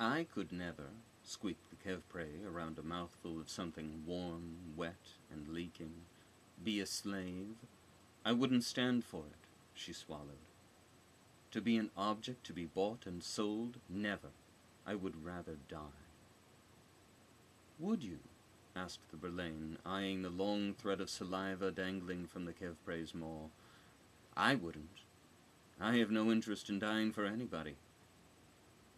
I could never, squeaked the Kevpray around a mouthful of something warm, wet, and leaking, be a slave. I wouldn't stand for it, she swallowed. To be an object to be bought and sold? Never. I would rather die. Would you? Asked the Verlaine, eyeing the long thread of saliva dangling from the Kevpray's maw. I wouldn't. I have no interest in dying for anybody.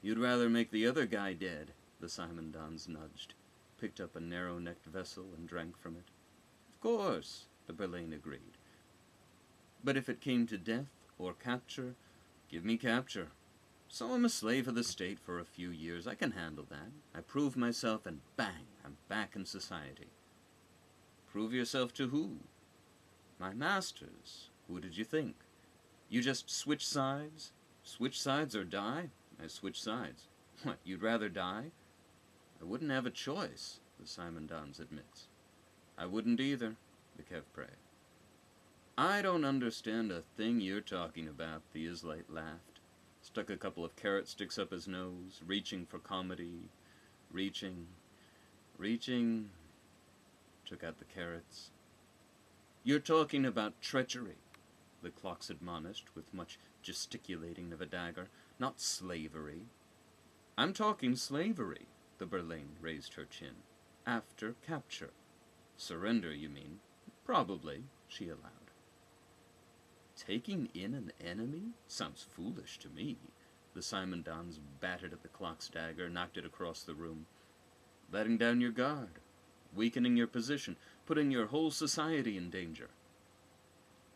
You'd rather make the other guy dead, the Simondons nudged, picked up a narrow-necked vessel and drank from it. Of course, the Verlaine agreed. But if it came to death or capture, give me capture. So I'm a slave of the state for a few years. I can handle that. I prove myself and bang, I'm back in society. Prove yourself to who? My masters. Who did you think? You just switch sides? Switch sides or die? I switch sides. What, you'd rather die? I wouldn't have a choice, the Simondons admits. I wouldn't either, the Kevpray. I don't understand a thing you're talking about, the Islite laughed, stuck a couple of carrot sticks up his nose, reaching for comedy, reaching, took out the carrots. You're talking about treachery, the clocks admonished with much gesticulating of a dagger, not slavery. I'm talking slavery, the Verlaine raised her chin. After capture. Surrender, you mean? Probably, she allowed. Taking in an enemy? Sounds foolish to me. The Simondons battered at the clock's dagger, knocked it across the room. Letting down your guard, weakening your position, putting your whole society in danger.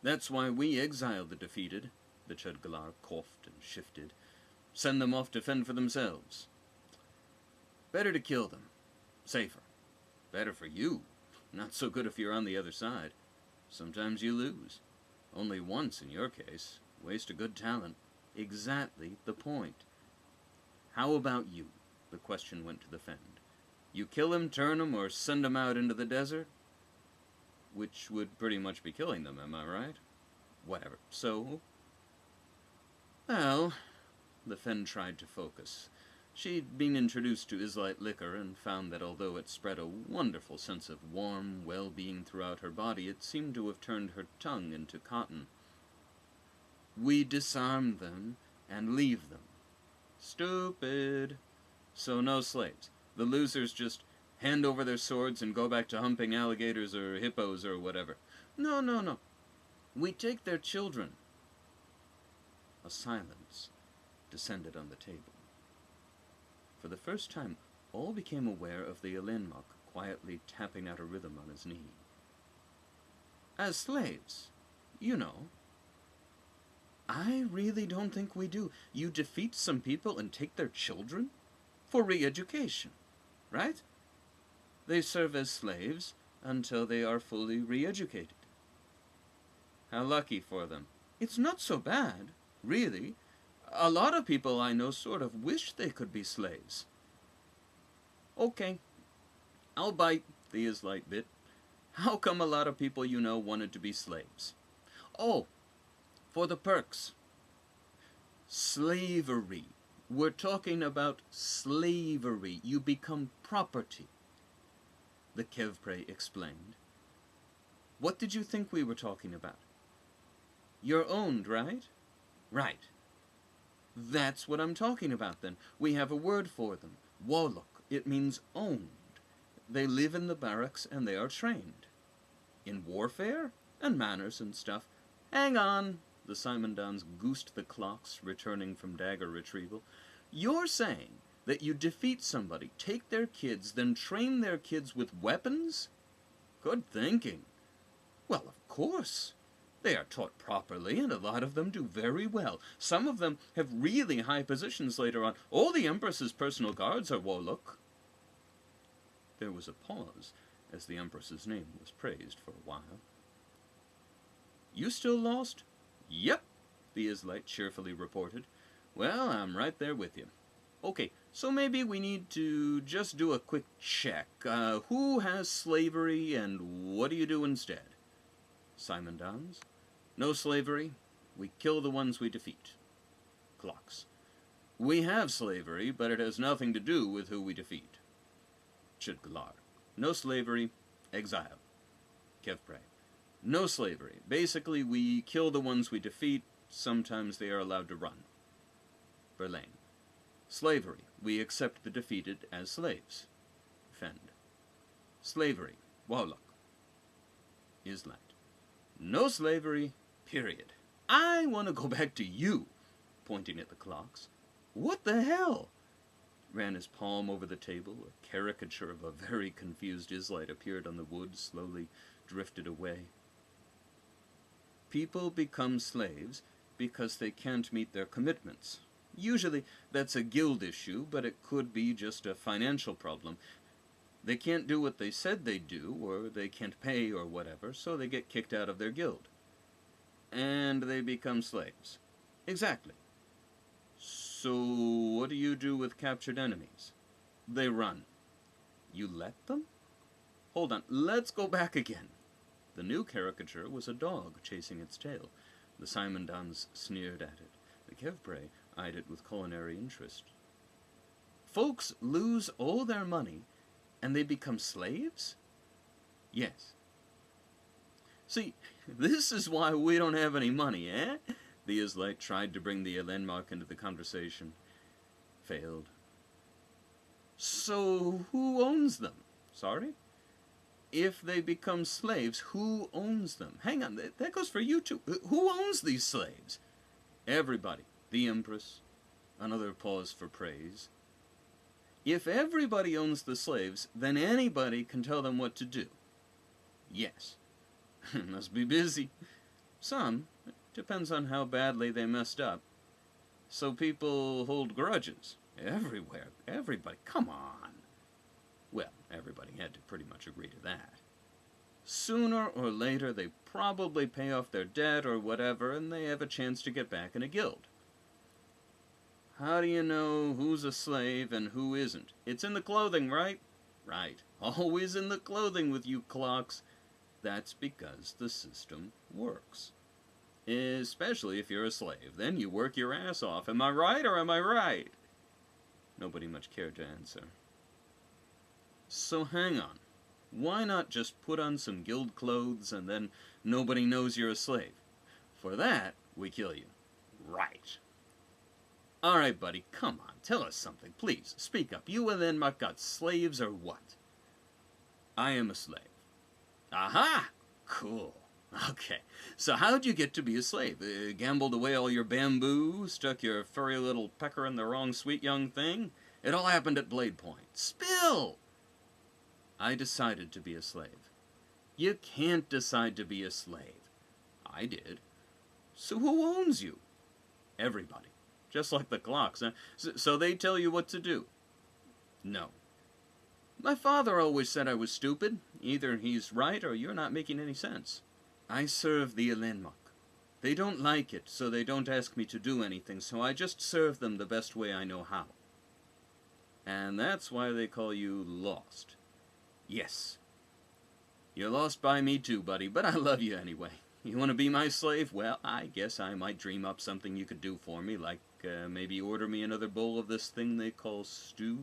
That's why we exile the defeated, the Chudgalar coughed and shifted. Send them off to fend for themselves. Better to kill them. Safer. Better for you. Not so good if you're on the other side. Sometimes you lose. Only once in your case. Waste a good talent. Exactly the point. How about you? The question went to the Fend. You kill him, turn him, or send him out into the desert? Which would pretty much be killing them, am I right? Whatever. So? Well, the Fend tried to focus. She'd been introduced to Islite liquor and found that although it spread a wonderful sense of warm well-being throughout her body, it seemed to have turned her tongue into cotton. We disarm them and leave them. Stupid. So no slaves. The losers just hand over their swords and go back to humping alligators or hippos or whatever. No. We take their children. A silence descended on the table. For the first time, all became aware of the Elenmok quietly tapping out a rhythm on his knee. As slaves, you know. I really don't think we do. You defeat some people and take their children? For re-education, right? They serve as slaves until they are fully re-educated. How lucky for them. It's not so bad, really. A lot of people I know sort of wish they could be slaves. Okay, I'll bite, the Islite bit. How come a lot of people you know wanted to be slaves? Oh, for the perks. Slavery. We're talking about slavery. You become property, the Kevpray explained. What did you think we were talking about? You're owned, right? Right. That's what I'm talking about, then. We have a word for them. Wolok. It means owned. They live in the barracks and they are trained. In warfare? And manners and stuff. Hang on. The Simondons goosed the clocks, returning from dagger retrieval. You're saying that you defeat somebody, take their kids, then train their kids with weapons? Good thinking. Well, of course. They are taught properly, and a lot of them do very well. Some of them have really high positions later on. All the Empress's personal guards are Wolok. There was a pause, as the Empress's name was praised for a while. You still lost? Yep, the Islite cheerfully reported. Well, I'm right there with you. Okay, so maybe we need to just do a quick check. Who has slavery, and what do you do instead? Simondons. No slavery. We kill the ones we defeat. Clocks. We have slavery, but it has nothing to do with who we defeat. Chitgalar. No slavery, exile. Kevpre. No slavery. Basically, we kill the ones we defeat. Sometimes they are allowed to run. Verlaine. Slavery. We accept the defeated as slaves. Fend. Slavery. Warlock. Islat. No slavery, period. I want to go back to you, pointing at the clocks. What the hell? Ran his palm over the table. A caricature of a very confused Islite appeared on the wood, slowly drifted away. People become slaves because they can't meet their commitments. Usually that's a guild issue, but it could be just a financial problem. They can't do what they said they'd do, or they can't pay or whatever, so they get kicked out of their guild. And they become slaves. Exactly. So what do you do with captured enemies? They run. You let them? Hold on, let's go back again. The new caricature was a dog chasing its tail. The Simondons sneered at it. The Kevpre eyed it with culinary interest. Folks lose all their money, and they become slaves? Yes. See, this is why we don't have any money, eh? The Islite tried to bring the Elenmark into the conversation. Failed. So who owns them? Sorry? If they become slaves, who owns them? Hang on, that goes for you too. Who owns these slaves? Everybody. The Empress. Another pause for praise. If everybody owns the slaves, then anybody can tell them what to do. Yes. Must be busy. Some. Depends on how badly they messed up. So people hold grudges. Everywhere. Everybody. Come on. Well, everybody had to pretty much agree to that. Sooner or later, they probably pay off their debt or whatever, and they have a chance to get back in a guild. How do you know who's a slave and who isn't? It's in the clothing, right? Right. Always in the clothing with you clocks. That's because the system works. Especially if you're a slave. Then you work your ass off. Am I right or am I right? Nobody much cared to answer. So hang on. Why not just put on some guild clothes and then nobody knows you're a slave? For that, we kill you. Right. Alright, buddy, come on, tell us something, please. Speak up. You and Enmark got slaves or what? I am a slave. Aha! Cool. Okay, so how'd you get to be a slave? Gambled away all your bamboo? Stuck your furry little pecker in the wrong sweet young thing? It all happened at Blade Point. Spill! I decided to be a slave. You can't decide to be a slave. I did. So who owns you? Everybody. Just like the clocks, huh? So they tell you what to do? No. My father always said I was stupid. Either he's right or you're not making any sense. I serve the Elenmark. They don't like it, so they don't ask me to do anything, so I just serve them the best way I know how. And that's why they call you lost. Yes. You're lost by me too, buddy, but I love you anyway. You want to be my slave? Well, I guess I might dream up something you could do for me, like maybe order me another bowl of this thing they call stew?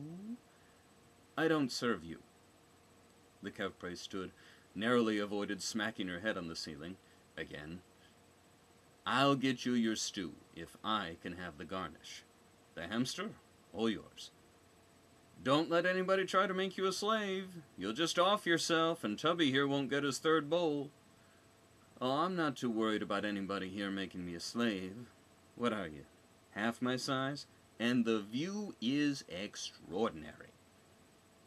I don't serve you. The Kevpre stood, narrowly avoided smacking her head on the ceiling. Again. I'll get you your stew, if I can have the garnish. The hamster? All yours. Don't let anybody try to make you a slave. You'll just off yourself, and Tubby here won't get his third bowl. Oh, I'm not too worried about anybody here making me a slave. What are you? Half my size? And the view is extraordinary.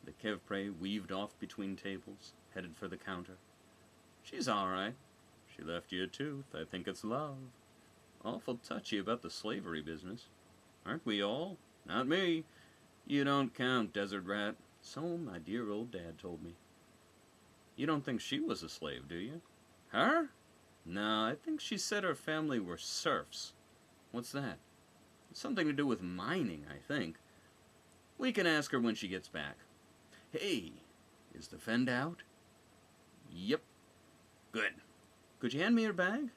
The Kevpre weaved off between tables, headed for the counter. She's all right. She left you a tooth. I think it's love. Awful touchy about the slavery business. Aren't we all? Not me. You don't count, Desert Rat. So my dear old dad told me. You don't think she was a slave, do you? Her? No, I think she said her family were serfs. What's that? It's something to do with mining, I think. We can ask her when she gets back. Hey, is the Fend out? Yep. Good. Could you hand me your bag?